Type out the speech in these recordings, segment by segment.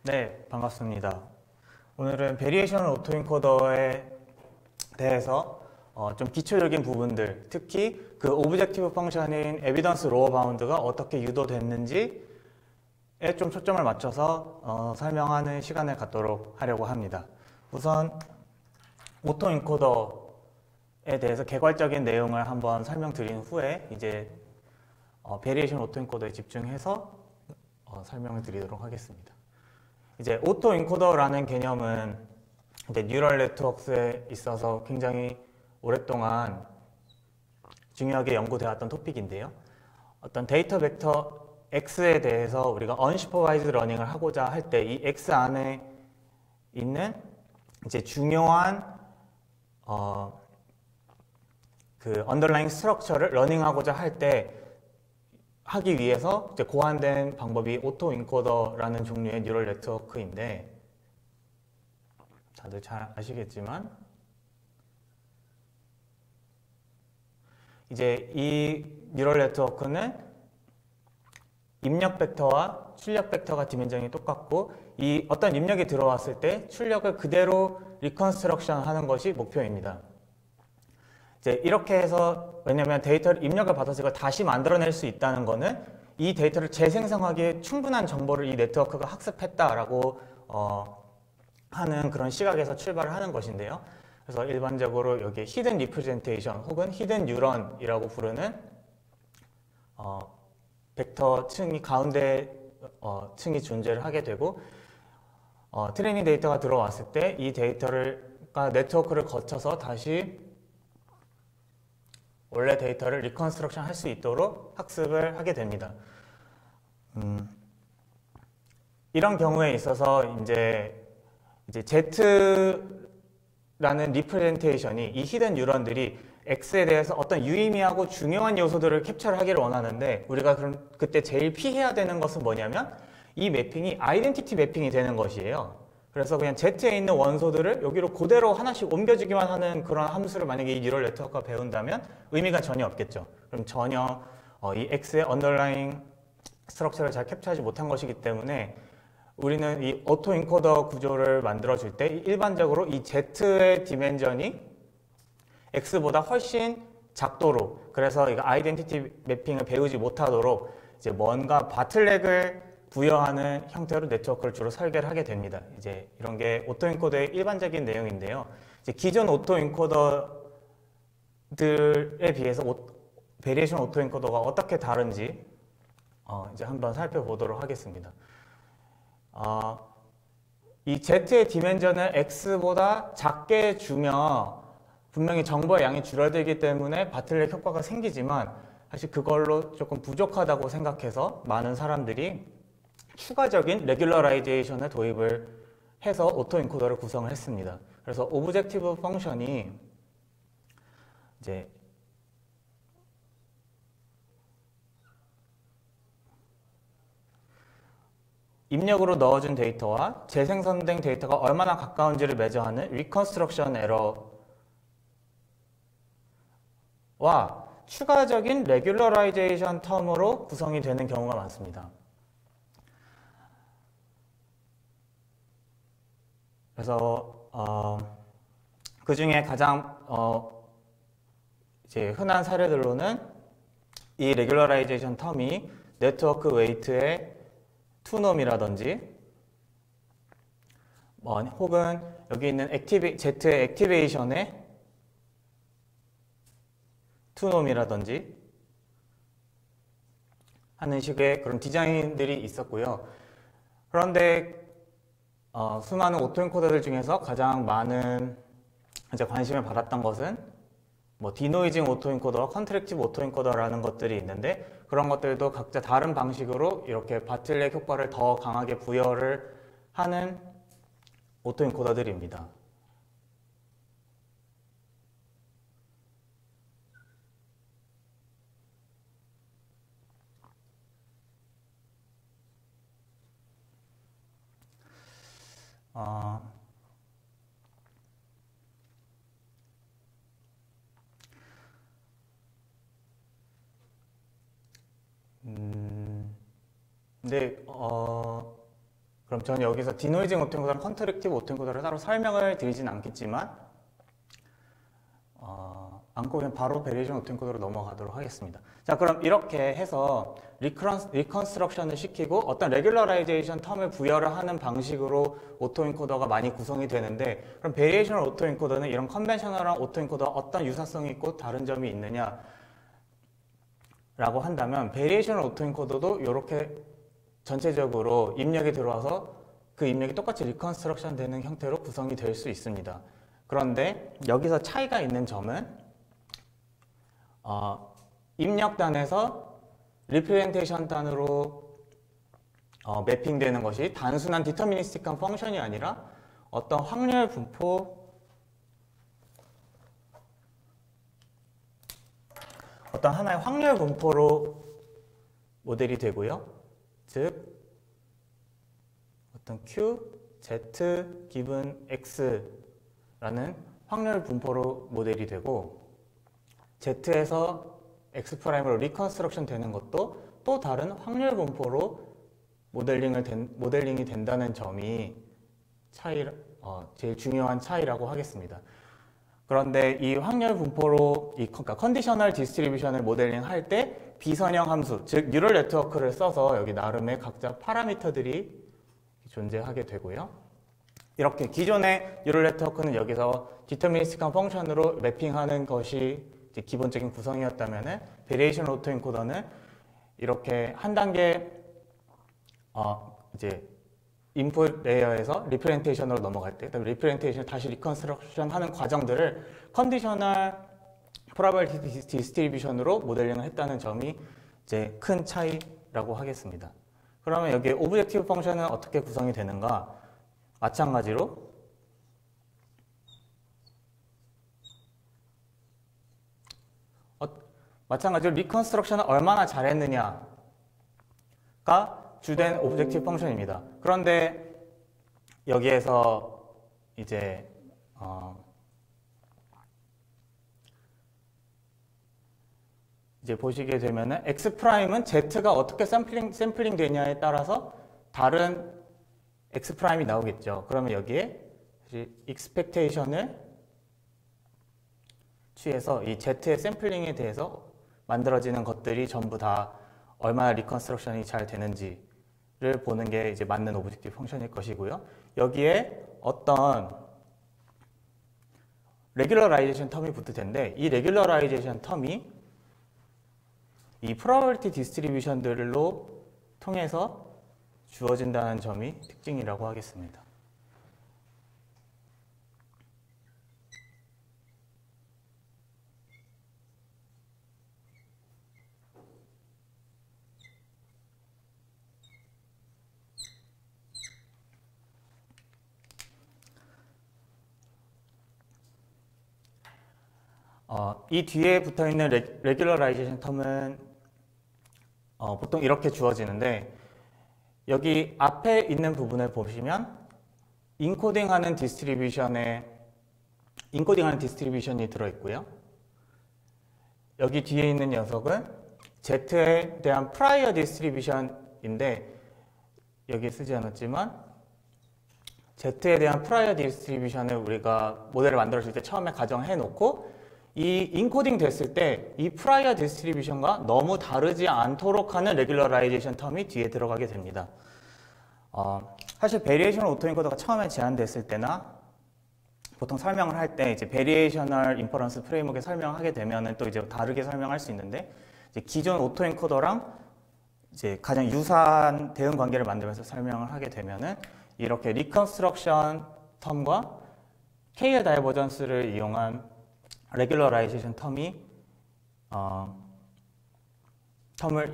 네, 반갑습니다. 오늘은 베리에이션 오토인코더에 대해서 좀 기초적인 부분들, 특히 그 오브젝티브 펑션인 에비던스 로어 바운드가 어떻게 유도됐는지에 좀 초점을 맞춰서 설명하는 시간을 갖도록 하려고 합니다. 우선 오토인코더에 대해서 개괄적인 내용을 한번 설명드린 후에 이제 베리에이션 오토인코더에 집중해서 설명을 드리도록 하겠습니다. 이제 오토 인코더라는 개념은 이제 뉴럴 네트워크에 있어서 굉장히 오랫동안 중요하게 연구되었던 토픽인데요. 어떤 데이터 벡터 X에 대해서 우리가 unsupervised 러닝을 하고자 할 때 이 X 안에 있는 이제 중요한 그 underlying structure를 러닝하고자 하기 위해서 이제 고안된 방법이 오토 인코더라는 종류의 뉴럴 네트워크인데, 다들 잘 아시겠지만 이제 이 뉴럴 네트워크는 입력 벡터와 출력 벡터가 디멘전이 똑같고, 이 어떤 입력이 들어왔을 때 출력을 그대로 리컨스트럭션 하는 것이 목표입니다. 이제 이렇게 해서, 왜냐면 데이터를 입력을 받아서 이걸 다시 만들어낼 수 있다는 거는 이 데이터를 재생성하기에 충분한 정보를 이 네트워크가 학습했다라고 하는 그런 시각에서 출발을 하는 것인데요. 그래서 일반적으로 여기에 히든 리프레젠테이션 혹은 히든 뉴런이라고 부르는 벡터 층이 가운데 층이 존재를 하게 되고, 트레이닝 데이터가 들어왔을 때 이 네트워크를 거쳐서 다시 원래 데이터를 리컨스트럭션 할 수 있도록 학습을 하게 됩니다. 이런 경우에 있어서 이제 Z라는 리프레젠테이션이 이 히든 뉴런들이 X에 대해서 어떤 유의미하고 중요한 요소들을 캡처를 하기를 원하는데, 우리가 그럼 그때 제일 피해야 되는 것은 뭐냐면 이 매핑이 아이덴티티 매핑이 되는 것이에요. 그래서 그냥 Z에 있는 원소들을 여기로 그대로 하나씩 옮겨주기만 하는 그런 함수를 만약에 이 뉴럴 네트워크가 배운다면 의미가 전혀 없겠죠. 그럼 전혀 이 X의 언더라잉 스트럭처를 잘 캡처하지 못한 것이기 때문에 우리는 이 오토 인코더 구조를 만들어줄 때 일반적으로 이 Z의 디멘전이 X보다 훨씬 작도록, 그래서 이거 아이덴티티 매핑을 배우지 못하도록 이제 뭔가 바틀렉을 부여하는 형태로 네트워크를 주로 설계를 하게 됩니다. 이제 이런 게 오토인코더의 일반적인 내용인데요. 이제 기존 오토인코더들에 비해서 베리에이션 오토인코더가 어떻게 다른지 이제 한번 살펴보도록 하겠습니다. 이 Z의 디멘전을 X보다 작게 주면 분명히 정보의 양이 줄어들기 때문에 바틀렉 효과가 생기지만, 사실 그걸로 조금 부족하다고 생각해서 많은 사람들이 추가적인 레귤러라이제이션을 도입을 해서 오토인코더를 구성을 했습니다. 그래서 오브젝티브 펑션이 이제 입력으로 넣어준 데이터와 재생성된 데이터가 얼마나 가까운지를 매저하는 리컨스트럭션 에러와 추가적인 레귤러라이제이션 텀으로 구성이 되는 경우가 많습니다. 그래서 그 중에 가장 이제 흔한 사례들로는 이 레귤러라이제이션 텀이 네트워크 웨이트의 투놈이라든지 혹은 여기 있는 Z의 액티베이션의 투놈이라든지 하는 식의 그런 디자인들이 있었고요. 그런데 수많은 오토인코더들 중에서 가장 많은 이제 관심을 받았던 것은 디노이징 오토인코더와 컨트랙티브 오토인코더라는 것들이 있는데, 그런 것들도 각자 다른 방식으로 이렇게 바틀렉 효과를 더 강하게 부여를 하는 오토인코더들입니다. 근데 그럼 저는 여기서 디노이징 오토엔코더랑 컨트랙티브 오토엔코더를 따로 설명을 드리진 않겠지만 않고 그냥 바로 베리에이션 오토엔코더로 넘어가도록 하겠습니다. 자, 그럼 이렇게 해서 리컨스트럭션을 시키고 어떤 레귤러라이제이션 텀을 부여를 하는 방식으로 오토엔코더가 많이 구성이 되는데, 그럼 베리에이셔널 오토엔코더는 이런 컨벤셔널한 오토엔코더와 어떤 유사성이 있고 다른 점이 있느냐 라고 한다면, 베리에이셔널 오토엔코더도 이렇게 전체적으로 입력이 들어와서 그 입력이 똑같이 리컨스트럭션 되는 형태로 구성이 될 수 있습니다. 그런데 여기서 차이가 있는 점은 입력단에서 리프레젠테이션 단으로 매핑되는 것이 단순한 디터미니스틱한 펑션이 아니라 어떤 확률 분포, 어떤 하나의 확률 분포로 모델이 되고요. 즉 어떤 Q, Z, 기분 X라는 확률 분포로 모델이 되고, Z에서 X'으로 리컨스트럭션 되는 것도 또 다른 확률 분포로 모델링이 된다는 점이 제일 중요한 차이라고 하겠습니다. 그런데 이 확률 분포로, 그러니까 컨디셔널 디스트리뷰션을 모델링 할 때 비선형 함수, 즉 뉴럴 네트워크를 써서 여기 나름의 각자 파라미터들이 존재하게 되고요. 이렇게 기존의 뉴럴 네트워크는 여기서 디터미니스틱한 펑션으로 매핑하는 것이 이제 기본적인 구성이었다면은, 베리에이션 오토엔코더는 이렇게 한 단계 이제 인풋 레이어에서 리프레젠테이션으로 넘어갈 때, 그다음에 리프레젠테이션을 다시 리컨스트럭션 하는 과정들을 컨디셔널 프로바빌리티 디스트리뷰션으로 모델링을 했다는 점이 이제 큰 차이라고 하겠습니다. 그러면 여기 오브젝티브 펑션은 어떻게 구성이 되는가? 마찬가지로 리컨스트럭션을 얼마나 잘했느냐가 주된 오브젝티브 펑션입니다. 그런데 여기에서 이제 보시게 되면은 X'은 Z가 어떻게 샘플링 되냐에 따라서 다른 X'이 나오겠죠. 그러면 여기에 expectation을 취해서 이 Z의 샘플링에 대해서 만들어지는 것들이 전부 다 얼마나 리컨스트럭션이 잘 되는지를 보는 게 이제 맞는 오브젝티브 펑션일 것이고요. 여기에 어떤 레귤러라이제이션 텀이 붙을 텐데, 이 레귤러라이제이션 텀이 이 프로바빌리티 디스트리뷰션들로 통해서 주어진다는 점이 특징이라고 하겠습니다. 이 뒤에 붙어있는 레귤러라이제이션 텀은 보통 이렇게 주어지는데, 여기 앞에 있는 부분을 보시면 인코딩하는 디스트리뷰션이 들어있고요. 여기 뒤에 있는 녀석은 Z에 대한 프라이어 디스트리뷰션인데, 여기 쓰지 않았지만 Z에 대한 프라이어 디스트리뷰션을 우리가 모델을 만들었을 때 처음에 가정해 놓고, 이 인코딩 됐을 때 이 프라이어 디스트리뷰션과 너무 다르지 않도록 하는 레귤러라이제이션 텀이 뒤에 들어가게 됩니다. 사실 베리에이셔널 오토엔코더가 처음에 제안됐을 때나 보통 설명을 할 때 이제 베리에이셔널 인퍼런스 프레임워크에 설명하게 되면은 또 이제 다르게 설명할 수 있는데, 이제 기존 오토엔코더랑 이제 가장 유사한 대응 관계를 만들면서 설명을 하게 되면은 이렇게 리컨스트럭션 텀과 KL 다이버전스를 이용한 레귤러라이제이션 텀을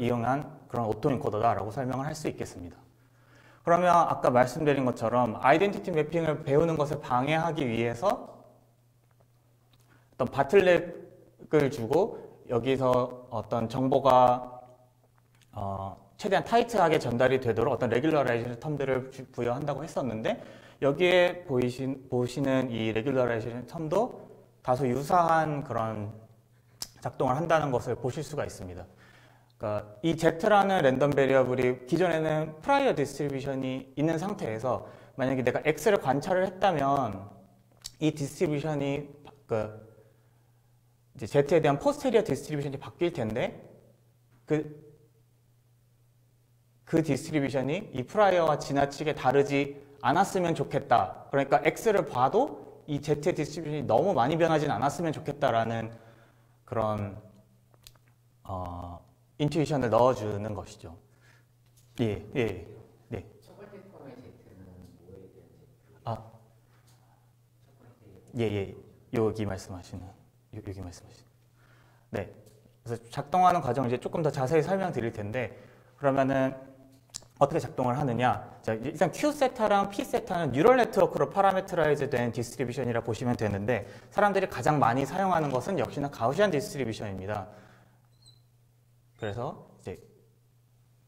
이용한 그런 오토엔코더다라고 설명을 할 수 있겠습니다. 그러면 아까 말씀드린 것처럼 아이덴티티 매핑을 배우는 것을 방해하기 위해서 어떤 바틀렉을 주고 여기서 어떤 정보가 최대한 타이트하게 전달이 되도록 어떤 레귤러라이제이션 텀들을 부여한다고 했었는데, 여기에 보시는 이 레귤러라이제이션 텀도 다소 유사한 그런 작동을 한다는 것을 보실 수가 있습니다. 그러니까 이 Z라는 랜덤 베리어블이 기존에는 프라이어 디스트리뷰션이 있는 상태에서 만약에 내가 X를 관찰을 했다면 이 디스트리뷰션이 이제 Z에 대한 포스테리어 디스트리뷰션이 바뀔 텐데 그 디스트리뷰션이 이 프라이어와 지나치게 다르지 않았으면 좋겠다. 그러니까 X를 봐도 이 Z의 디스트리뷰션이 너무 많이 변하진 않았으면 좋겠다라는 그런 인투이션을 넣어주는 것이죠. 예, 예, 네. 첫 번째 텀의 Z는 뭐에 대한 Z? 아, 예, 예. 여기 말씀하시는. 네. 그래서 작동하는 과정을 이제 조금 더 자세히 설명드릴 텐데, 그러면은 어떻게 작동을 하느냐. 자, 일단 Q세타랑 P세타는 뉴럴 네트워크로 파라메트라이즈 된 디스트리뷰션이라 보시면 되는데, 사람들이 가장 많이 사용하는 것은 역시나 가우시안 디스트리뷰션입니다. 그래서 이제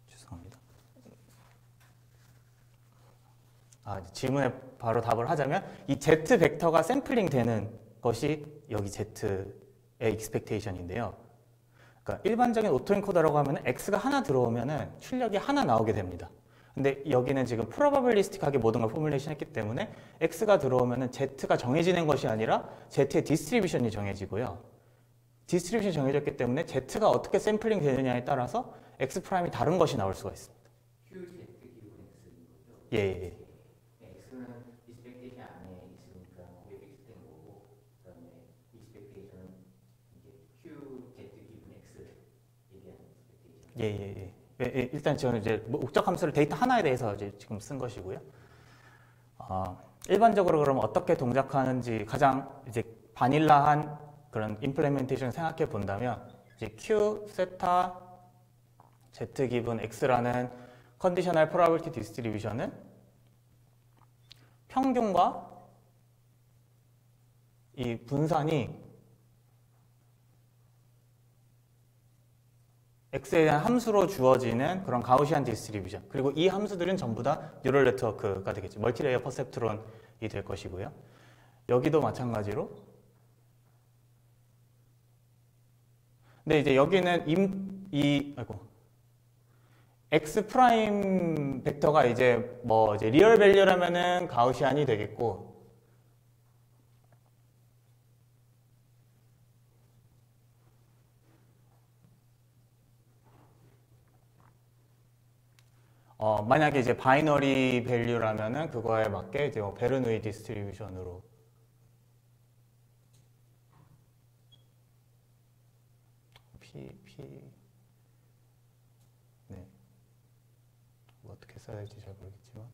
죄송합니다. 질문에 바로 답을 하자면 이 Z 벡터가 샘플링 되는 것이 여기 Z의 익스펙테이션인데요. 그러니까 일반적인 오토엔코더라고 하면 X가 하나 들어오면은 출력이 하나 나오게 됩니다. 근데 여기는 지금 프로바빌리스틱하게 모든 걸 포뮬레이션 했기 때문에 X가 들어오면은 Z가 정해지는 것이 아니라 Z의 디스트리뷰션이 정해지고요. 디스트리뷰션이 정해졌기 때문에 Z가 어떻게 샘플링 되느냐에 따라서 X 프라임이 다른 것이 나올 수가 있습니다. QZ 기분 X인 거죠? 예, 예. X는 익스펙테이션 안에 있으니까 그게 픽스된 거고, 그다음에 익스펙테이션은 이제 QZ 기분 X에 대한 익스펙테이션. 예, 예, 예. 예, 예. 일단 저는 이제 목적 함수를 데이터 하나에 대해서 이제 지금 쓴 것이고요. 일반적으로 그러면 어떻게 동작하는지 가장 이제 바닐라한 그런 임플레멘테이션을 생각해 본다면 이제 Q 세타 Z 기분 X라는 컨디셔널 프로바빌리티 디스트리뷰션은 평균과 이 분산이 X에 대한 함수로 주어지는 그런 가우시안 디스트리뷰션, 그리고 이 함수들은 전부 다 뉴럴 네트워크가 되겠죠. 멀티레이어 퍼셉트론이 될 것이고요. 여기도 마찬가지로. 근데 이제 여기는 X 프라임 벡터가 이제 이제 리얼 밸류라면은 가우시안이 되겠고, 만약에 이제 바이너리 밸류라면은 그거에 맞게 이제 베르누이 디스트리뷰션으로 네. 어떻게 써야 될지 잘 모르겠지만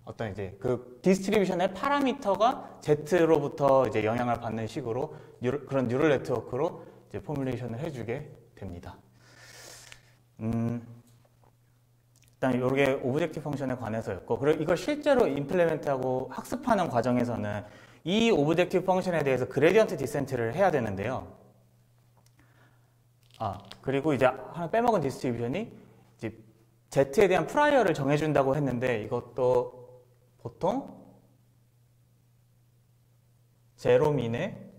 어떤 이제 그 디스트리뷰션의 파라미터가 Z로부터 이제 영향을 받는 식으로 그런 뉴럴 네트워크로 이제 포뮬레이션을 해주게 됩니다. 일단 이게 오브젝티브 펑션에 관해서였고, 그리고 이걸 실제로 임플레멘트하고 학습하는 과정에서는 이 오브젝티브 펑션에 대해서 그레디언트 디센트를 해야 되는데요. 그리고 이제 하나 빼먹은 디스트리뷰션이 이제 Z에 대한 프라이어를 정해준다고 했는데, 이것도 보통 제로민의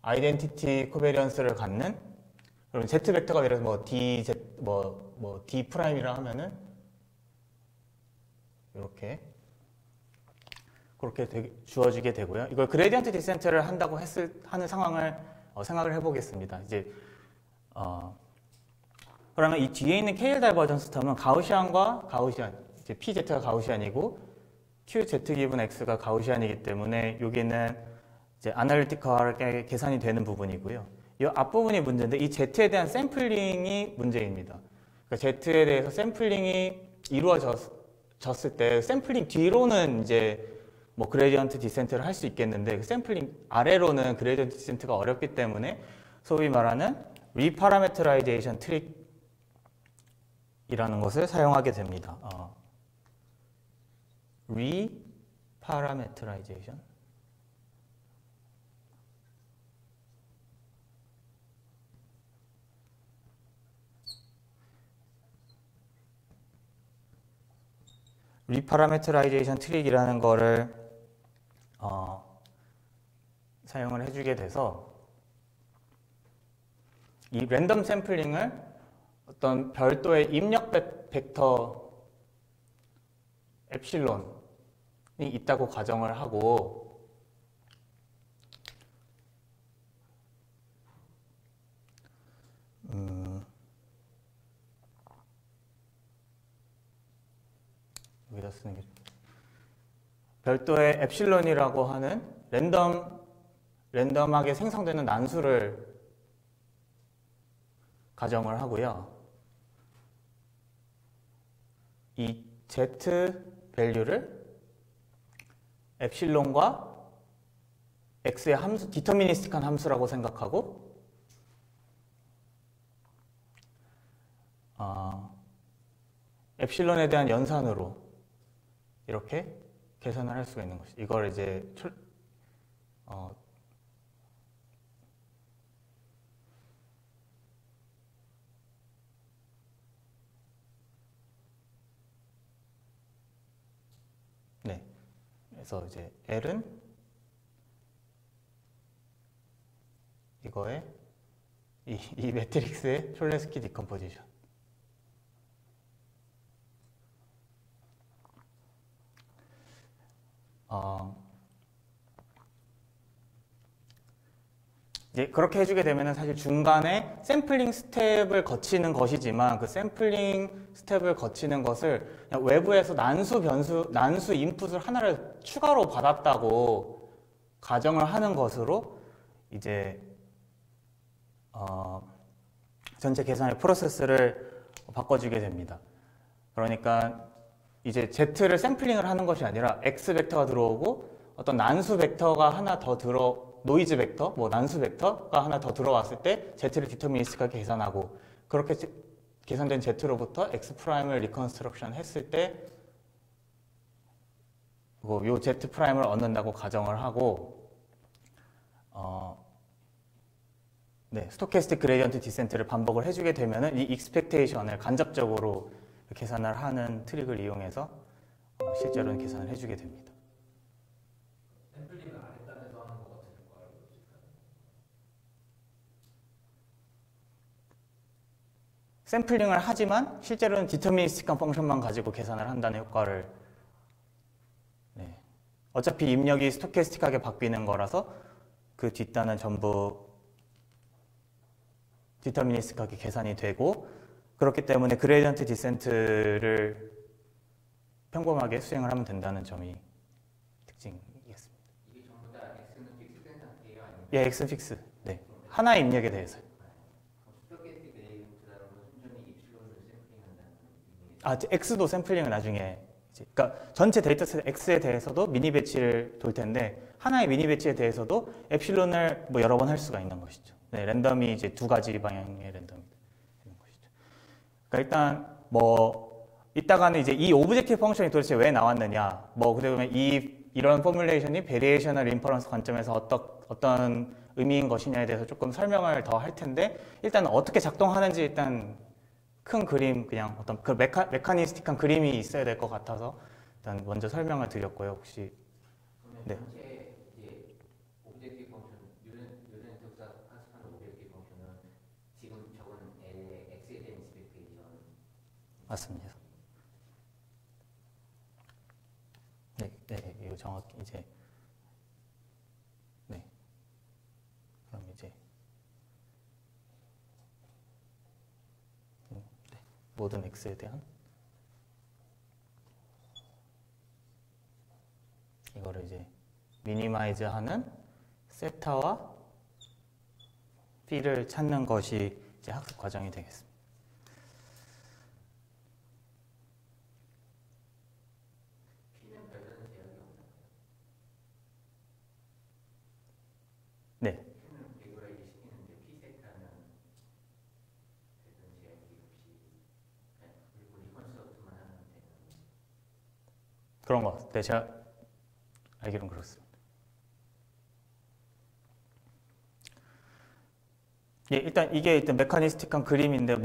아이덴티티 코베리언스를 갖는, 그럼 Z 벡터가 예를 들어서 D 프라임이라 하면은 그렇게 주어지게 되고요. 이걸 그레디언트 디센트를 한다고 하는 상황을 생각을 해보겠습니다. 이제 그러면 이 뒤에 있는 KL 다이버전스 텀은 가우시안과 가우시안, 이제 PZ가 가우시안이고 QZ 기분 X가 가우시안이기 때문에 여기는 이제 아날리티컬하게 계산이 되는 부분이고요. 이 앞부분이 문제인데 이 Z에 대한 샘플링이 문제입니다. 그러니까 Z에 대해서 샘플링이 이루어졌을 때 샘플링 뒤로는 이제 그레디언트 디센트를 할 수 있겠는데 그 샘플링 아래로는 그레디언트 디센트가 어렵기 때문에 소위 말하는 리파라메트라이제이션 트릭이라는 것을 사용하게 됩니다. 리파라메트라이제이션. 리파라메트라이제이션 트릭이라는 거를 사용을 해주게 돼서 이 랜덤 샘플링을 어떤 별도의 입력 벡터 엡실론이 있다고 가정을 하고 여기다 쓰는 게 별도의 엡실론이라고 하는 랜덤하게 생성되는 난수를 가정을 하고요. 이 Z 밸류를 엡실론과 x의 함수, 디터미니스틱한 함수라고 생각하고 엡실론에 대한 연산으로 이렇게 계산을 할 수가 있는 것이죠. 이걸 이제 네. 그래서 이제 L은 이거에 이 매트릭스의 촐레스키 디컴포지션. 이제 그렇게 해주게 되면은 사실 중간에 샘플링 스텝을 거치는 것이지만 그 샘플링 스텝을 거치는 것을 그냥 외부에서 난수 인풋을 하나를 추가로 받았다고 가정을 하는 것으로 이제 전체 계산의 프로세스를 바꿔주게 됩니다. 그러니까 이제 Z를 샘플링을 하는 것이 아니라 X 벡터가 들어오고 어떤 난수 벡터가 하나 더 노이즈 벡터, 난수 벡터가 하나 더 들어왔을 때 Z를 디터미니스틱하게 계산하고 그렇게 계산된 Z로부터 X 프라임을 리컨스트럭션 했을 때 요 Z 프라임을 얻는다고 가정을 하고 스토캐스틱 그레디언트 디센트를 반복을 해주게 되면은 이 익스펙테이션을 간접적으로 계산을 하는 트릭을 이용해서 실제로는 계산을 해주게 됩니다. 샘플링을 안 했다는 해서 하는 것 같은 효과를 볼 수 있을까요? 샘플링을 하지만 실제로는 디터미니스틱한 펑션만 가지고 계산을 한다는 효과를 어차피 입력이 스토캐스틱하게 바뀌는 거라서 그 뒷단은 전부 디터미니스틱하게 계산이 되고 그렇기 때문에 그레디언트 디센트를 평범하게 수행을 하면 된다는 점이 특징이겠습니다. 이게 전부 다 x는 픽스된 상태예요? 아니면 예, X 픽스. 네. 하나의 입력에 대해서. 스토캐스틱 그레디언트라는 건 순전히 입실론을 샘플링한다는 의미에서 X도 샘플링을 나중에 그러니까 전체 데이터셋 X에 대해서도 미니 배치를 돌 텐데 하나의 미니 배치에 대해서도 엡실론을 여러 번 할 수가 있는 것이죠. 네, 랜덤이 이제 두 가지 방향의 랜덤이 되는 것이죠. 그러니까 일단 이따가는 이제 이 오브젝티브 펑션이 도대체 왜 나왔느냐, 그러면 이런 포뮬레이션이 베리에이셔널 인퍼런스 관점에서 어떤 의미인 것이냐에 대해서 조금 설명을 더 할 텐데 일단 어떻게 작동하는지 일단 큰 그림 그냥 어떤 그 메카니스틱한 그림이 있어야 될 것 같아서 일단 먼저 설명을 드렸고요. 혹시 그러면 네. 전체 이제 오브젝티브 펑션 뉴런트 학습하는 오브젝티브 펑션은 지금 적은 L의 X에 대한 익스펙테이션 맞습니다. 네, 이거 정확히 이제 그럼 이제 모든 X에 대한 이거를 이제 미니마이즈하는 세타와 B를 찾는 것이 이제 학습 과정이 되겠습니다. P는 별다른 제약이 없나요? 네, Q는 레귤라이즈 시키는데 P 세트하면 별다른 제약이 없이 그냥 리컨스트럭트만 하면 되는 그런 것 같아요. 네, 제가 알기로는 그렇습니다. 예, 일단 이게 일단 메카니스틱한 그림인데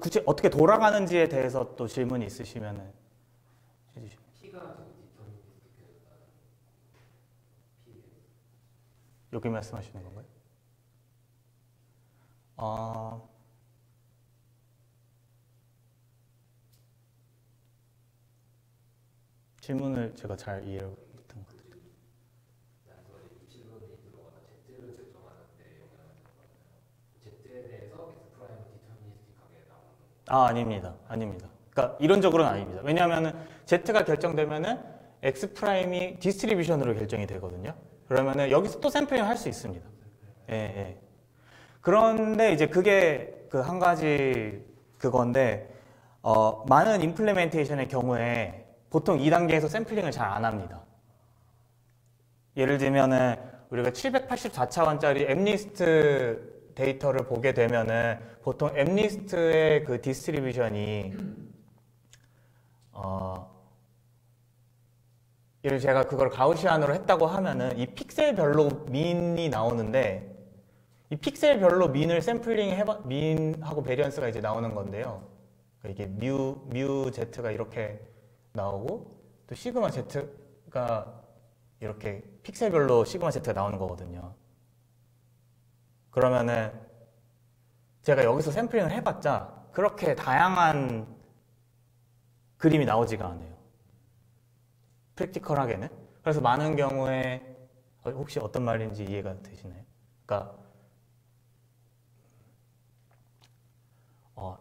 구체 어떻게 돌아가는지에 대해서 또 질문이 있으시면은 해주시면. P가 지금 디터미니스틱해졌다. P 여기 말씀하시는 건가요? 질문을 제가 잘 이해를 못한 것 같아요. 말씀하신 입실론이 들어가다 Z를 측정하는데 영향을 주거든요. Z에 대해서 X 프라임은 디터미니스틱하게 나오는 거. 아, 아닙니다. 아닙니다. 그러니까 이론적으로는 아닙니다. 왜냐하면은 Z가 결정되면은 X 프라임이 디스트리뷰션으로 결정이 되거든요. 그러면은 여기서 또 샘플링을 할 수 있습니다. 예, 예. 그런데 이제 그게 그 한 가지 그건데 많은 임플리멘테이션의 경우에 보통 2단계에서 샘플링을 잘 안 합니다. 예를 들면은 우리가 784차원짜리 엠리스트 데이터를 보게 되면은 보통 엠리스트의 그 디스트리뷰션이 예를 제가 그걸 가우시안으로 했다고 하면은 이 픽셀별로 민이 나오는데 이 픽셀별로 민을 샘플링 해봐 민하고 베리언스가 이제 나오는 건데요. 그러니까 이게 뮤 Z가 이렇게 나오고 또 시그마 Z가 이렇게 픽셀별로 시그마 Z가 나오는 거거든요. 그러면은 제가 여기서 샘플링을 해봤자 그렇게 다양한 그림이 나오지가 않아요. 프랙티컬하게는. 그래서 많은 경우에 혹시 어떤 말인지 이해가 되시나요? 그러니까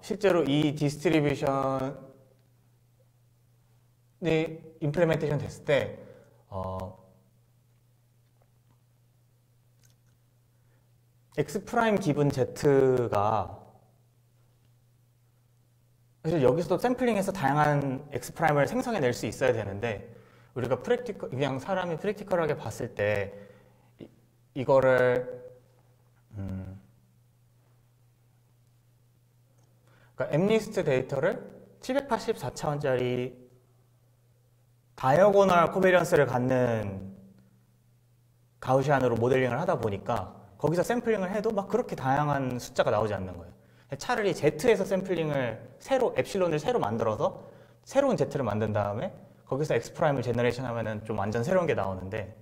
실제로 이 디스트리뷰션이 임플리멘테이션 됐을 때 X 프라임 기분 Z가 사실 여기서도 샘플링해서 다양한 X 프라임을 생성해낼 수 있어야 되는데 우리가 그냥 사람이 프랙티컬하게 봤을 때 이거를 그러니까 엠리스트 데이터를 784차원짜리 다이어고널 코베리언스를 갖는 가우시안으로 모델링을 하다 보니까 거기서 샘플링을 해도 막 그렇게 다양한 숫자가 나오지 않는 거예요. 차라리 Z에서 샘플링을 엡실론을 새로 만들어서 새로운 Z를 만든 다음에 거기서 X 프라임을 제너레이션 하면은 좀 완전 새로운 게 나오는데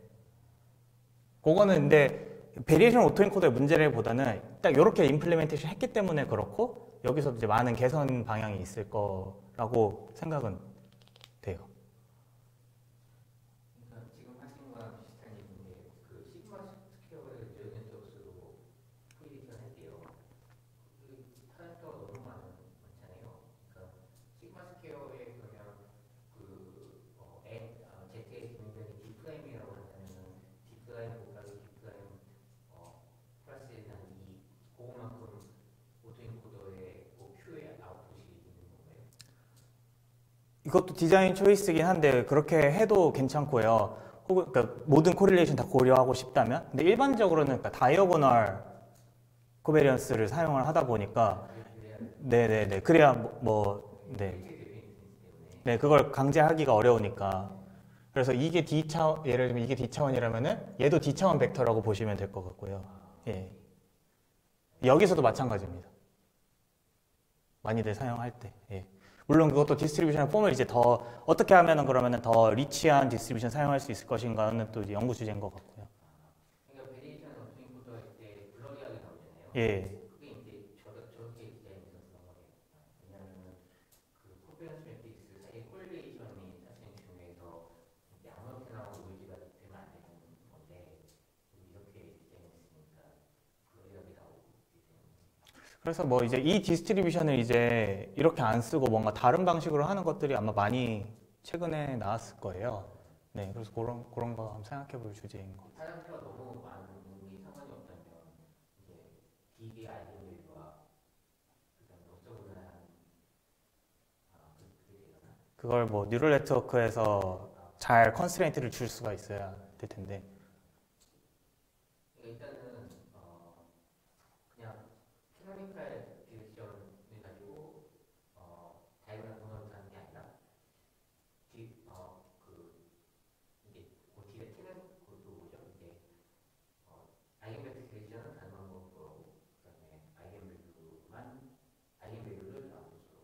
그거는 근데 베리에이션 오토엔코더의 문제라기보다는 딱 이렇게 임플리멘테이션 했기 때문에 그렇고 여기서 이제 많은 개선 방향이 있을 거라고 생각은 돼요. 그러니까 지금 하신 거랑 비슷한 얘기인데 그 시그마 스퀘어를 연연 접수로 프리딕션 할게요. 타입가 너무 많잖아요. 그러니까 시그마 스퀘어에 그러면 Z의 기능들이 D 프라임이라고 한다면은 D 프라임 곱하기 D 프라임 플러스 1은 2 그거만큼 오토엔코더의 Q의 아웃풋이 있는 건가요? 이것도 디자인 초이스긴 한데 그렇게 해도 괜찮고요. 혹은 그러니까 모든 코릴레이션 다 고려하고 싶다면, 근데 일반적으로는 그러니까 다이어고널 코베리언스를 사용을 하다 보니까 네네네 그래야 네 그걸 강제하기가 어려우니까 그래서 이게 D 차원 예를 들면 이게 D차원이라면은 얘도 D차원 벡터라고 보시면 될 것 같고요. 예. 여기서도 마찬가지입니다. 많이들 사용할 때. 예. 물론 그것도 디스트리뷰션 폼을 이제 더 어떻게 하면은 그러면은 더 리치한 디스트리뷰션 사용할 수 있을 것인가는 또 이제 연구 주제인 것 같고요. 그러니까 베리에이션 오토엔코더 할 때 블러리하게 나오잖아요. 예. 그게 이제 저렇게 디자인돼서 그런 거예요. 왜냐하면 그 코베런스 매트릭스 사이 콜리레이션이 사실 중에서 아무렇게나 노이즈가 되면 안 되는 건데 이렇게 디자인했으니까 블러리하게 나오고 있기 때문에. 그래서 뭐 이제 이 디스트리뷰션을 이제 이렇게 안 쓰고 뭔가 다른 방식으로 하는 것들이 아마 많이 최근에 나왔을 거예요. 네, 그래서 그런 거 한번 생각해 볼 주제인 것 같아요. 파란표가 너무 많은 게 상관이 없다면 이제 DB 아이디어와 그다음 녹서분한 그게 되잖아. 그걸 뭐 뉴럴 네트워크에서 잘 컨스트레인트를 줄 수가 있어야 될 텐데. 일단은 그냥 캐노니컬 디렉션을 가지고 다이어고널 도너를 하는 게 아니라 이게 뒤에 튀는 것도 뭐죠? 이제 아이겐벡터 디렉션은 가능한 거고 그다음에 아이겐밸류를 아웃풋으로.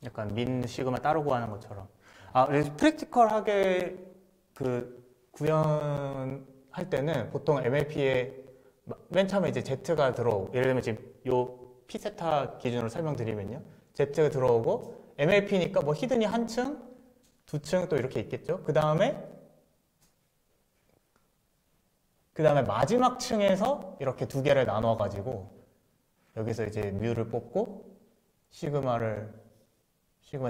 약간 민 시그마 따로 구하는 것처럼. 그래서 프랙티컬하게 그 구현할 때는 보통 MLP에 맨 처음에 이제 Z가 들어오고, 예를 들면 지금 요 P세타 기준으로 설명드리면요. Z가 들어오고 MLP니까 뭐 히든이 한층 두 층 또 이렇게 있겠죠. 그 다음에 마지막 층에서 이렇게 두 개를 나눠 가지고 여기서 이제 뮤를 뽑고 시그마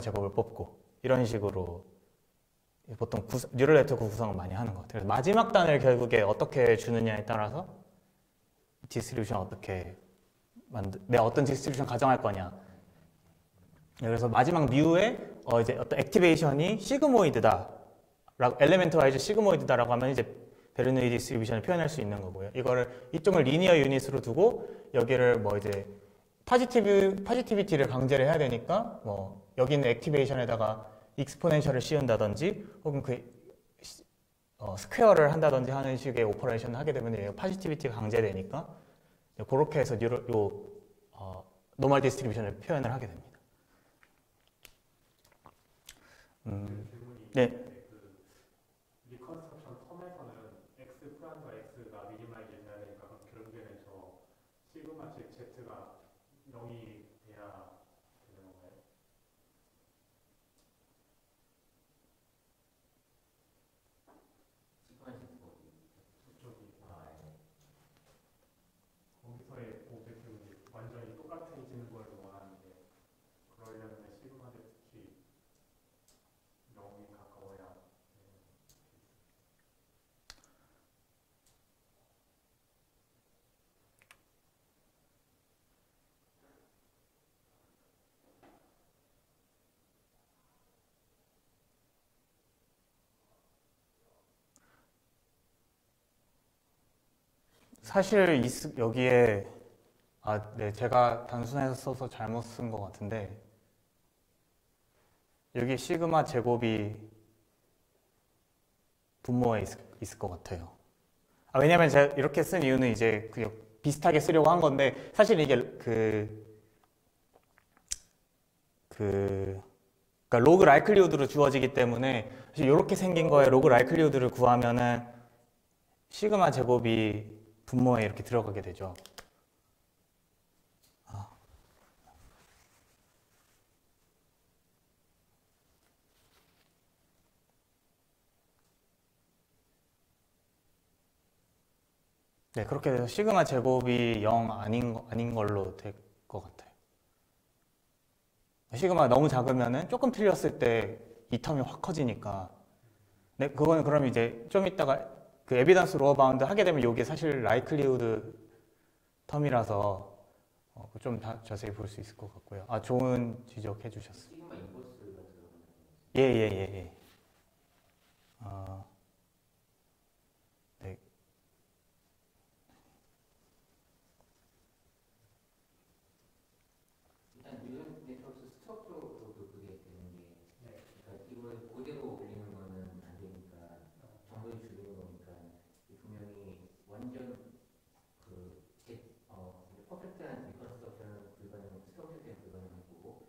제곱을 뽑고 이런 식으로 보통 뉴럴 네트워크 구성을 많이 하는 것 같아요. 그래서 마지막 단을 결국에 어떻게 주느냐에 따라서 디스트리뷰션 내가 어떤 디스트리뷰션 가정할 거냐. 그래서 마지막 뮤에 이제 어떤 액티베이션이 시그모이드다, 엘레멘트 와이즈 시그모이드다라고 하면 이제 베르누이 디스트리뷰션을 표현할 수 있는 거고요. 이거를 이쪽을 리니어 유닛으로 두고 여기를 뭐 이제 파지티비티를 강제를 해야 되니까 뭐 여기 있는 액티베이션에다가 익스포넨셜을 씌운다든지 혹은 스퀘어를 한다든지 하는 식의 오퍼레이션을 하게 되면 파지티비티가 강제되니까 그렇게 해서 노멀 디스트리뷰션을 표현을 하게 됩니다. 네. 리컨스트럭션 텀에서는 x 프라임과 x가 미니마이즈 돼야 되니까 그럼 결국에는 저 시그마 즉 z가 0이 돼야 되는 건가요? 저쪽이 거기서의 오브젝트는 완전히 똑같아지는 걸 원하는데 그러려면 시그마 z축이 0이 가까워야 사실 여기에 네, 제가 단순해서 써서 잘못 쓴 것 같은데 여기 시그마 제곱이 분모에 있을 것 같아요. 왜냐면 제가 이렇게 쓴 이유는 이제 비슷하게 쓰려고 한 건데 사실 이게 그러니까 로그 라이클리후드로 주어지기 때문에 이렇게 생긴 거에 로그 라이클리후드를 구하면은 시그마 제곱이 분모에 이렇게 들어가게 되죠. 네, 그렇게 돼서 시그마 제곱이 0 아닌 걸로 될 것 같아요. 시그마가 너무 작으면은 조금 틀렸을 때 이 텀이 확 커지니까. 네, 그거는 그럼 이제 좀 이따가 그 에비던스 로어 바운드 하게 되면 이게 사실 라이클리후드 텀이라서 좀 자세히 볼 수 있을 것 같고요. 좋은 지적해 주셨어요. 시그마 인버스가 들어가는 예. 네. 일단 뉴럴 네트워크 스트럭처로도 그게 되는 게 그러니까 이걸 그대로 올리는 거는 안 되니까 정보를 줄이는 거니까 분명히 완전 퍼펙트한 리컨스트럭션은 불가능하고 스트럭처 때문에 불가능한 거고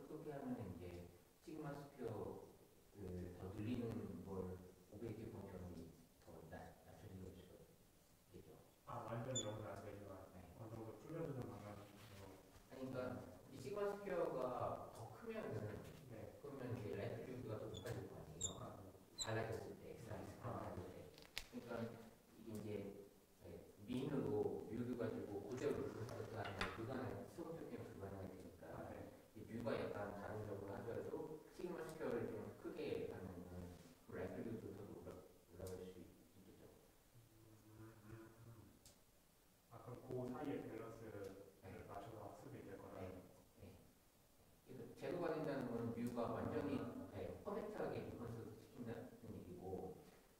그렇게 하면 이제 시그마 스퀘어를 더 늘리는 걸 오브젝티브 펑션이 더 낮춰지는 거겠죠. 완전 0은 안 되지만 어느 정도 줄여주는 방향으로 그러니까 이 시그마 스퀘어가 더 크면은 그러면 이제 라이트리뷰가 더 높아질 거 아니에요. 달라졌을 때 x랑 x가 그러니까 이게 이제 민으로 뮤를 가지고 그대로 그것도 하면 수동적 때문에 불가능하게 되니까 뮤가 약간 다른 점으로 하더라도 시그마 스퀘어를 좀 크게 하면은 라이트리뷰도 더 올라갈 수 있겠죠. 그럼 그 사이에 밸런스를 맞춰서 학습이 될 거라. 그래서 제로가 된다는 거는 뮤가 완전히 퍼펙트하게 리컨스트럭트 시킨다는 얘기고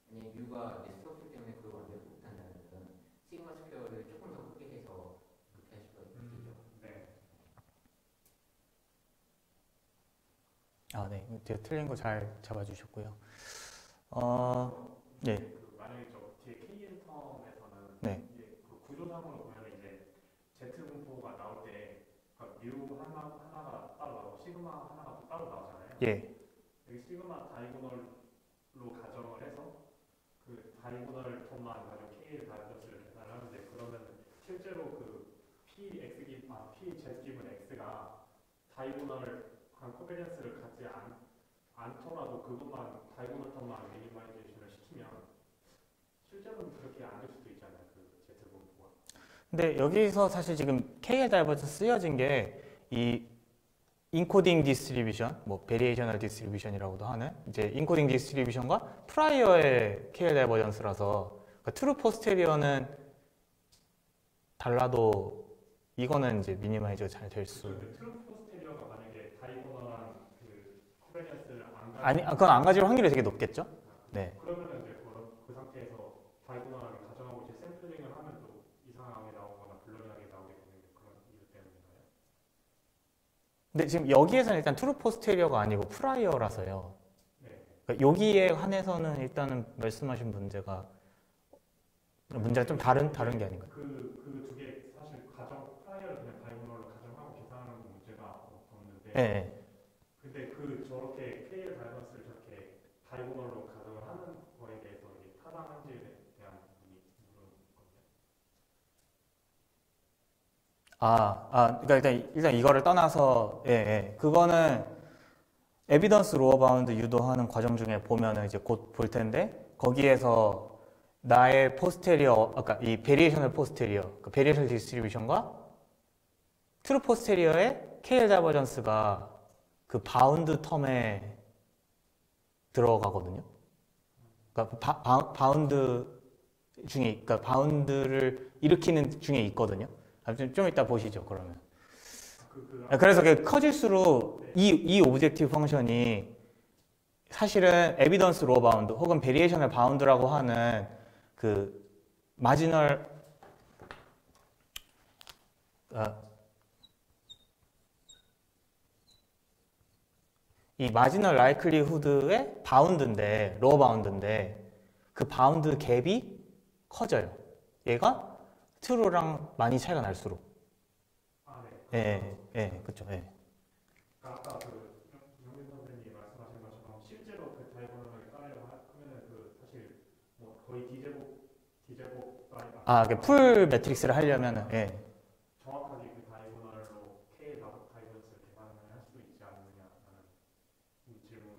만약에 뮤가 스트럭처 때문에 그걸 완전히 못한다는 건 시그마 스퀘어를 조금 더 크게 해서 그렇게 할 수가 있겠죠. 네. 제가 틀린 거 잘 잡아주셨고요. 네. 만약에 저 뒤에 KN 텀에서는 네. 이제 그 구조상으로 보면 이제 Z 분포가 나올 때 뮤 하나가 따로 나오고 시그마 하나가 또 따로 나오잖아요. 예. 여기 시그마 다이고널로 가정을 해서 그 다이고널 텀만 가지고 K의 다이어스를 계산을 하는데 그러면 실제로 그 PZ 기분 X가 다이고널 코베리언스를 갖지 않더라도 그 그것만 다이고널 텀만 미니마이제이션을 시키면 실제로는 그렇게 안 될 수도 있잖아요. 그 Z 분포가. 근데 여기서 사실 지금 KL 다이버전 쓰여진 게 이 인코딩 디스트리뷰션, 뭐 베리에이셔널 디스트리뷰션이라고도 하는 이제 인코딩 디스트리뷰션과 프라이어의 KL 다이버전스라서 그러니까 트루 포스테리어는 달라도 이거는 이제 미니마이즈가 잘 될 수. 그 트루 포스테리어가 만약에 다이고널한 그 코베리언스를 안 가지고 아니, 그건 안 가질 확률이 되게 높겠죠? 네. 그러면은 이제 그 상태에서 다이고널하게 가정하고 이제 샘플링을 하면 또 이상하게 나오거나 불리하게 나오게 되는 그런 이유 때문인가요? 근데 지금 여기에서는 일단 트루 포스테리어가 아니고 프라이어라서요. 네. 그러니까 여기에 한해서는 일단은 말씀하신 문제가 좀 다른 게 아닌가요? 그 두 개 사실 프라이어를 그냥 다이고널로 가정하고 계산하는 건 문제가 없는데 네. 근데 그 저렇게 KL 다이버스를 저렇게 다이고널로 가정을 하는 거에 대해서 이게 타당한지에 대한 부분이 물은 거예요. 그러니까 일단 이거를 떠나서, 그거는 에비던스 로어 바운드 유도하는 과정 중에 보면은 이제 곧 볼 텐데, 거기에서 나의 포스테리어, 아까 이 베리에이셔널 포스테리어, 그 베리에이셔널 디스트리뷰션과 트루 포스테리어의 KL 다이버전스가 그 바운드 텀에 들어가거든요. 그러니까 바운드 중에, 그러니까 바운드를 일으키는 중에 있거든요. 좀 이따 보시죠, 그러면. 그래서 커질수록 이 오브젝티브 펑션이 사실은 에비던스 로어 바운드 혹은 베리에이셔널 바운드라고 하는 그 마지널 이 마지널 라이클리후드의 바운드인데 로어 바운드인데 그 바운드 갭이 커져요. 얘가 트루랑 많이 차이가 날수록. 그렇죠. 아까 영민 선생님이 말씀하신 것처럼 실제로 그 다이고널하게 따르려고 하면은 그 사실 뭐 거의 풀 매트릭스를 하려면은, 정확하게 그 다이고널로 K 다이버전스를 계산을 할 수도 있지 않느냐라는 질문을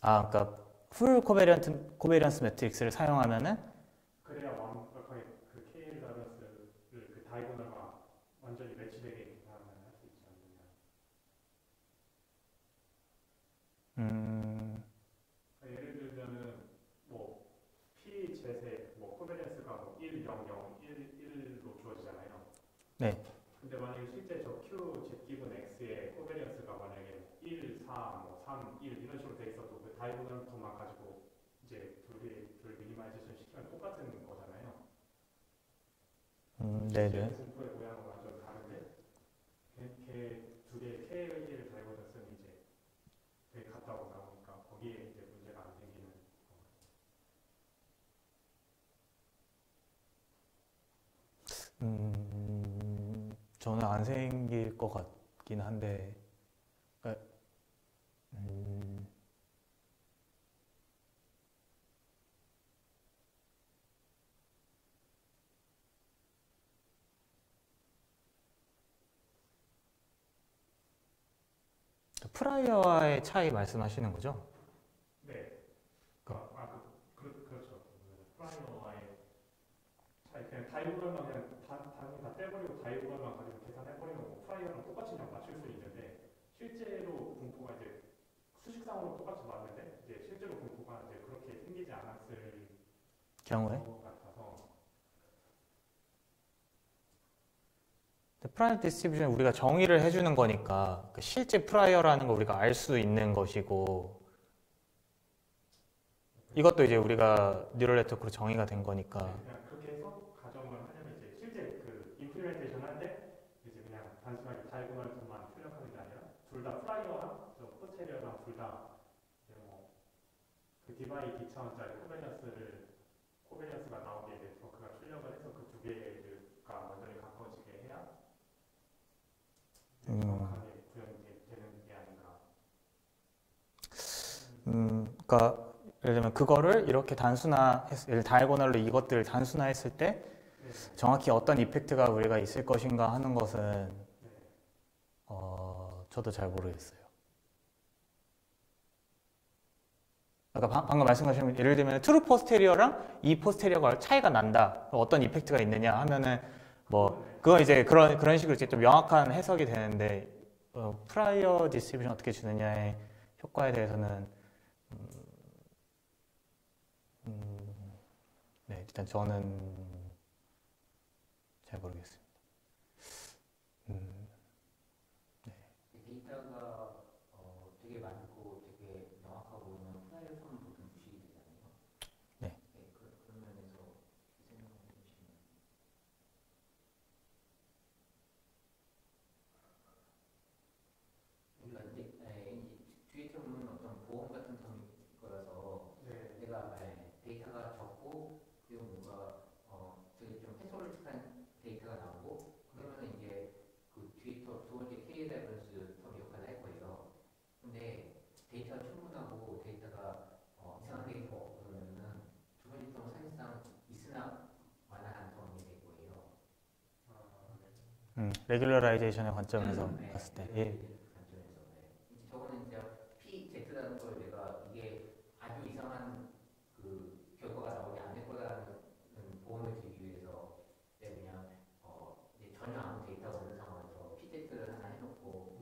그러니까 풀 코베리언스 매트릭스를 사용하면은 그래야 완벽하게 그 K 다이버전스를 그 다이고널과 완전히 매치되게 계산을 할 수 있지 않느냐. 예를 들면은 뭐 P 제세 뭐 코베리언스가 뭐 1, 0, 0, 1로 주어지잖아요. 네. 근데 만약에 실제 저 Q Z 기분 X의 코베리언스가 만약에 1, 4, 뭐 3, 1 이런 식으로 돼 있어도 그 다이고널 텀만 가지고 이제 둘 미니마이제이션 시키면 똑같은 거잖아요. 네네. 분포의 모양은 완전 다른데 두 개의 K의 다이버전스는 이제 되게 같다고 나오니까 거기에 이제 문제가 안 생기는 저는 안 생길 것 같긴 한데, 프라이어와의 차이 말씀하시는 거죠? 네. 그렇죠. 프라이머와의 차이 그냥 다이고널만 그냥 다 떼버리고 다이고널만 가지고 계산해버리면 뭐 프라이어랑 똑같이 그냥 맞출 수 있는데 실제로 분포가 이제 수식상으로 똑같이 맞는데 이제 실제로 분포가 이제 그렇게 생기지 않았을 경우에? 것 같아서 프라이어 디스트리뷰션 우리가 정의를 해주는 거니까 그 실제 프라이어라는 거 우리가 알 수 있는 것이고 이것도 이제 우리가 뉴럴 네트워크로 정의가 된 거니까 그냥 그렇게 해서 가정을 하려면 이제 실제 그 임플리멘테이션 할 때 이제 그냥 단순하게 다이고널만 출력하는 게 아니라 둘 다 프라이어랑 저 포스테리어랑 둘 다 그 디바이 D차원짜리 코베리언스가 나오게 네트워크가 출력을 해서 그 두 개가 완전히 가까워지게 해야 정확하게 구현이 되는 게 아닌가. 그러니까 예를 들면 그거를 이렇게 다이고널로 이것들을 단순화했을 때 정확히 어떤 이펙트가 우리가 있을 것인가 하는 것은 저도 잘 모르겠어요. 아까 방금 말씀하신 예를 들면 트루 포스테리어랑 이 포스테리어가 차이가 난다. 어떤 이펙트가 있느냐 하면은 뭐 그건 이제 그런 식으로 이제 좀 명확한 해석이 되는데 프라이어 디스트리뷰션 어떻게 주느냐의 효과에 대해서는 네, 일단 저는 잘 모르겠습니다. 네. 데이터가 되게 많고 되게 명확하고 보면 프라이어 텀은 보통 무식이 되잖아요. 네. 그런 면에서 생각해 주시면. 그러니까 뒤에 텀은 어떤 보험 같은 텀일 거라서 내가 데이터가 적고 그리고 뭔가 되게 좀 해솔직한 데이터가 나오고 그러면 이제 그 뒤에 두 번째 K 레퍼런스 텀 역할을 할 거예요. 근데 데이터가 충분하고 데이터가 이상한 데이터가 없고 그러면은 두 번째 텀은 사실상 있으나 마나한 텀이 될 거예요. 레귤러라이제이션의 관점에서 봤을 때 예. 관점에서 저거는 이제 PZ라는 걸 내가 이게 아주 이상한 그 결과가 나오지 않을 거라는 보험을 드리기 위해서 내가 그냥 이제 전혀 아무 데이터가 없는 상황에서 PZ를 하나 해놓고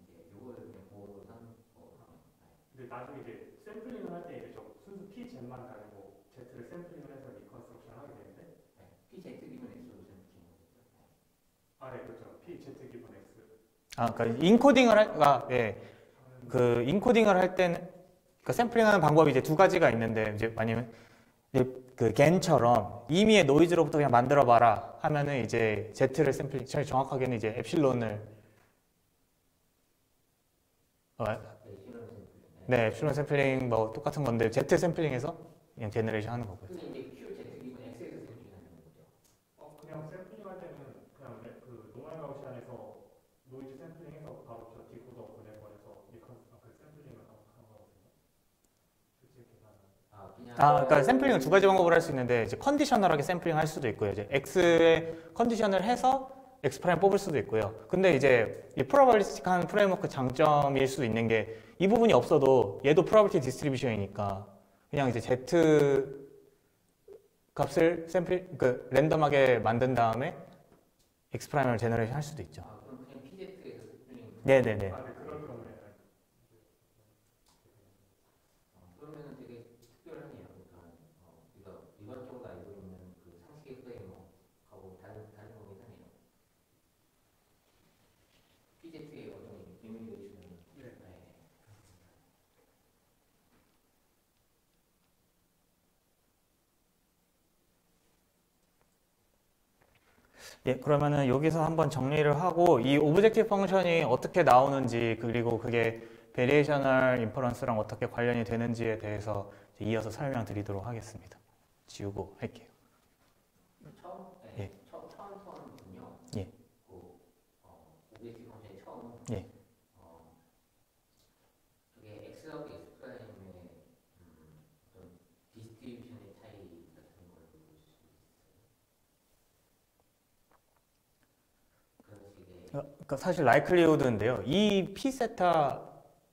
이제 요걸 그냥 보험으로 하는 거. 근데 나중에 이제 샘플링을 할 때 이제 저 순수 Pzet만 가지고 Z를 샘플링을 해서 리컨스트럭션 하게 되는데 PZ 기본 X로 샘플링 거죠. 네, 그렇죠. PZ 기본 X. 그러니까 인코딩을 할 때는 그러니까 샘플링하는 방법이 이제 두 가지가 있는데 이제 아니면 그 겐처럼 임의의 노이즈로부터 그냥 만들어 봐라 하면은 이제 Z를 샘플링 제일 정확하게는 이제 엡실론을 네, 엡실론 샘플링 뭐 똑같은 건데 Z 샘플링해서 그냥 제너레이션 하는 거고요. 근데 이제 pure Z 기본 X에서 샘플링하는 거죠. 그냥 샘플링 할 때는 그냥 그 노멀 가우시안에서 노이즈 샘플링해서 바로 저 디코더 보내버려서 그 샘플링을 하는 거거든요. 실제 계산은. 그러니까 샘플링은 두 가지 방법으로 할 수 있는데 이제 컨디셔널하게 샘플링 할 수도 있고요. 이제 X의 컨디션을 해서 X 프라임 뽑을 수도 있고요. 근데 이제 이 프로바빌리스틱한 프레임워크 장점일 수도 있는 게 이 부분이 없어도 얘도 프로바빌리티 디스트리뷰션이니까 그냥 이제 Z 값을 랜덤하게 만든 다음에 X 프라임을 제너레이션 할 수도 있죠. 그럼 그냥 PZ에서 샘플링. 네네네. 그런 경우에 그러면은 되게 특별하네요. 그러니까 일반적으로 알고 있는 그 상식의 프레임워크하고 다른 거긴 하네요. PZ의 어떤 의미를 주는. 예, 그러면은 여기서 한번 정리를 하고 이 오브젝티브 펑션이 어떻게 나오는지 그리고 그게 베리에이셔널 인퍼런스랑 어떻게 관련이 되는지에 대해서 이어서 설명드리도록 하겠습니다. 지우고 할게요. 처음 턴은요. 예. 오브젝티브 펑션의 처음은 예. 그게 X하고 X 프라임의 어떤 디스트리뷰션의 차이 같은 걸 볼 수 있어요. 그런 식의 그러니까 사실 라이클리우드인데요. 이 P 세타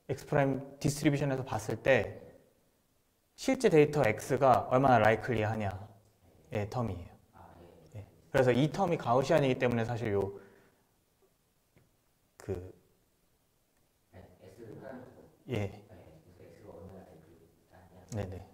X 프라임 디스트리뷰션에서 봤을 때 실제 데이터 X가 얼마나 라이클리하냐의 텀이에요. 예. 그래서 이 텀이 가우시안이기 때문에 사실 X를 하는 거. 예. 그래서 X가 얼마나 라이클리하냐. 네네.